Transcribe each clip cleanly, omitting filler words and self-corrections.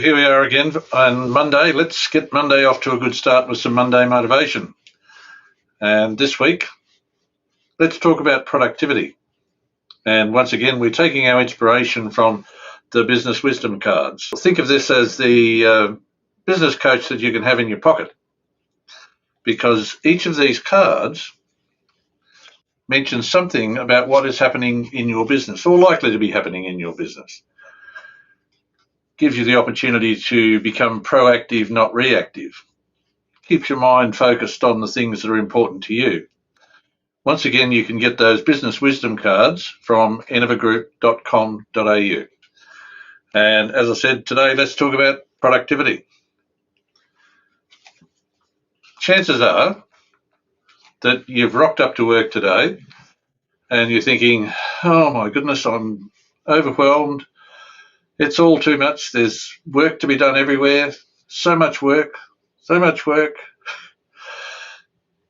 So here we are again on Monday. Let's get Monday off to a good start with some Monday motivation. And this week, let's talk about productivity. And once again, we're taking our inspiration from the business wisdom cards. Think of this as the business coach that you can have in your pocket, because each of these cards mentions something about what is happening in your business or likely to be happening in your business. Gives you the opportunity to become proactive, not reactive. Keeps your mind focused on the things that are important to you. Once again, you can get those business wisdom cards from enervagroup.com.au. And as I said, today let's talk about productivity. Chances are that you've rocked up to work today and you're thinking, oh my goodness, I'm overwhelmed. It's all too much. There's work to be done everywhere. So much work, so much work.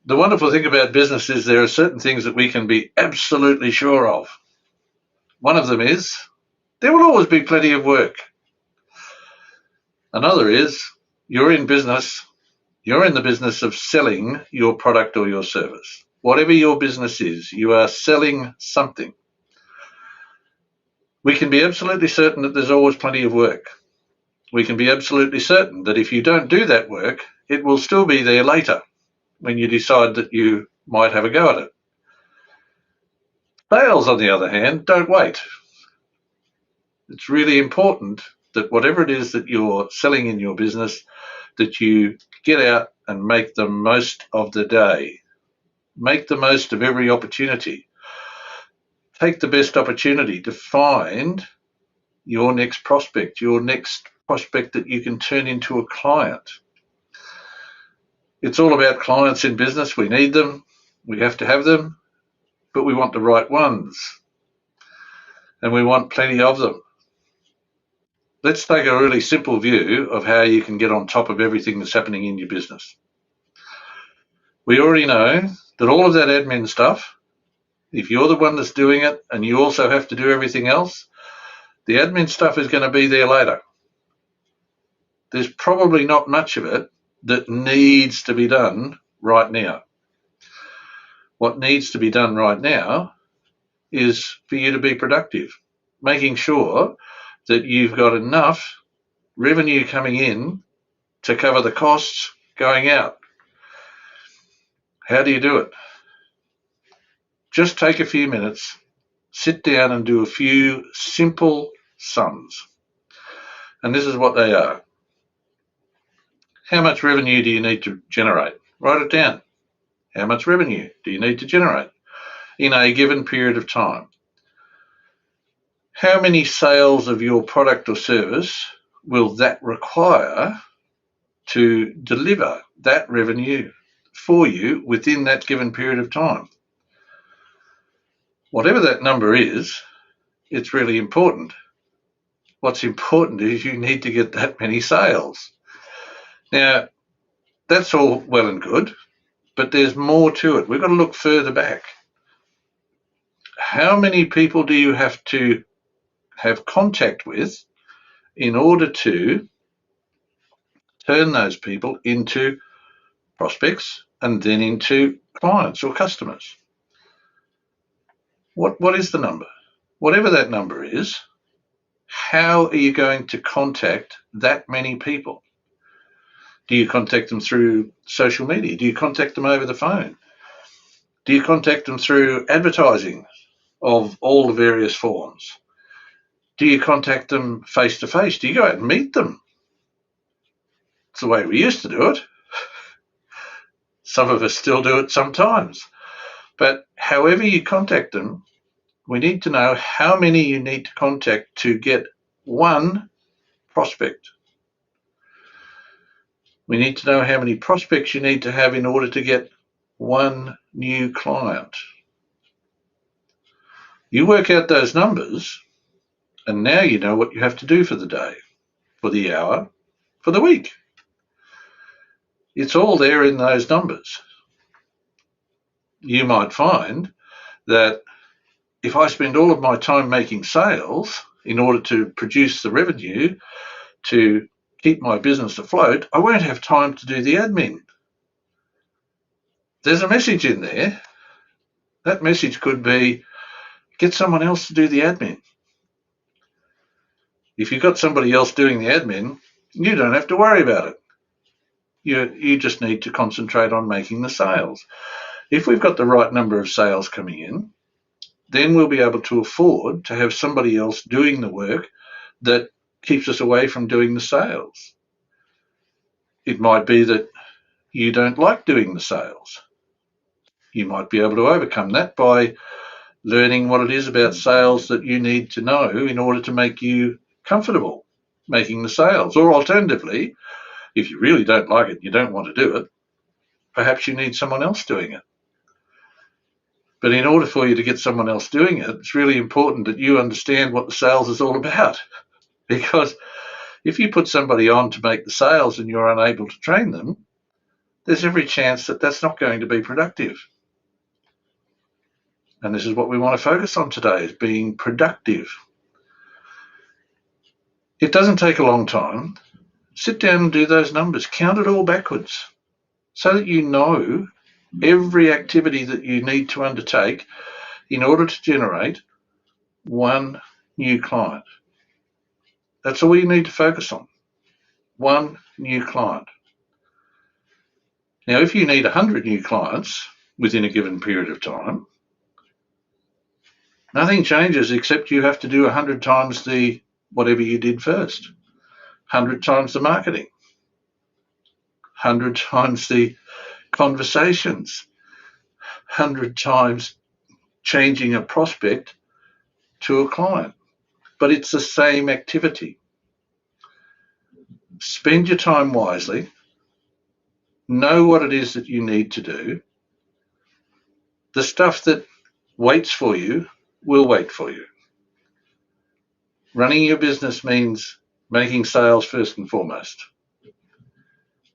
The wonderful thing about business is there are certain things that we can be absolutely sure of. One of them is there will always be plenty of work. Another is you're in business. You're in the business of selling your product or your service. Whatever your business is, you are selling something. We can be absolutely certain that there's always plenty of work. We can be absolutely certain that if you don't do that work, it will still be there later when you decide that you might have a go at it. Sales, on the other hand, don't wait. It's really important that whatever it is that you're selling in your business, that you get out and make the most of the day. Make the most of every opportunity. Take the best opportunity to find your next prospect that you can turn into a client. It's all about clients in business. We need them. We have to have them, but we want the right ones, and we want plenty of them. Let's take a really simple view of how you can get on top of everything that's happening in your business. We already know that all of that admin stuff, if you're the one that's doing it and you also have to do everything else, the admin stuff is going to be there later. There's probably not much of it that needs to be done right now. What needs to be done right now is for you to be productive, making sure that you've got enough revenue coming in to cover the costs going out. How do you do it? Just take a few minutes, sit down and do a few simple sums. And this is what they are. How much revenue do you need to generate? Write it down. How much revenue do you need to generate in a given period of time? How many sales of your product or service will that require to deliver that revenue for you within that given period of time? Whatever that number is, it's really important. What's important is you need to get that many sales. Now, that's all well and good, but there's more to it. We've got to look further back. How many people do you have to have contact with in order to turn those people into prospects and then into clients or customers? What is the number? Whatever that number is, how are you going to contact that many people? Do you contact them through social media? Do you contact them over the phone? Do you contact them through advertising of all the various forms? Do you contact them face to face? Do you go out and meet them? It's the way we used to do it. Some of us still do it sometimes. But however you contact them, we need to know how many you need to contact to get one prospect. We need to know how many prospects you need to have in order to get one new client. You work out those numbers, and now you know what you have to do for the day, for the hour, for the week. It's all there in those numbers. You might find that if I spend all of my time making sales in order to produce the revenue to keep my business afloat, I won't have time to do the admin. There's a message in there. That message could be, get someone else to do the admin. If you've got somebody else doing the admin, you don't have to worry about it. You just need to concentrate on making the sales. If we've got the right number of sales coming in, then we'll be able to afford to have somebody else doing the work that keeps us away from doing the sales. It might be that you don't like doing the sales. You might be able to overcome that by learning what it is about sales that you need to know in order to make you comfortable making the sales. Or alternatively, if you really don't like it, you don't want to do it, perhaps you need someone else doing it. But in order for you to get someone else doing it, it's really important that you understand what the sales is all about. Because if you put somebody on to make the sales and you're unable to train them, there's every chance that that's not going to be productive. And this is what we want to focus on today, is being productive. It doesn't take a long time. Sit down and do those numbers. Count it all backwards so that you know every activity that you need to undertake in order to generate one new client. That's all you need to focus on. One new client. Now, if you need 100 new clients within a given period of time, nothing changes except you have to do 100 times the whatever you did first. 100 times the marketing. 100 times the conversations. 100 times changing a prospect to a client. But it's the same activity. Spend your time wisely. Know what it is that you need to do. The stuff that waits for you will wait for you. Running your business means making sales first and foremost.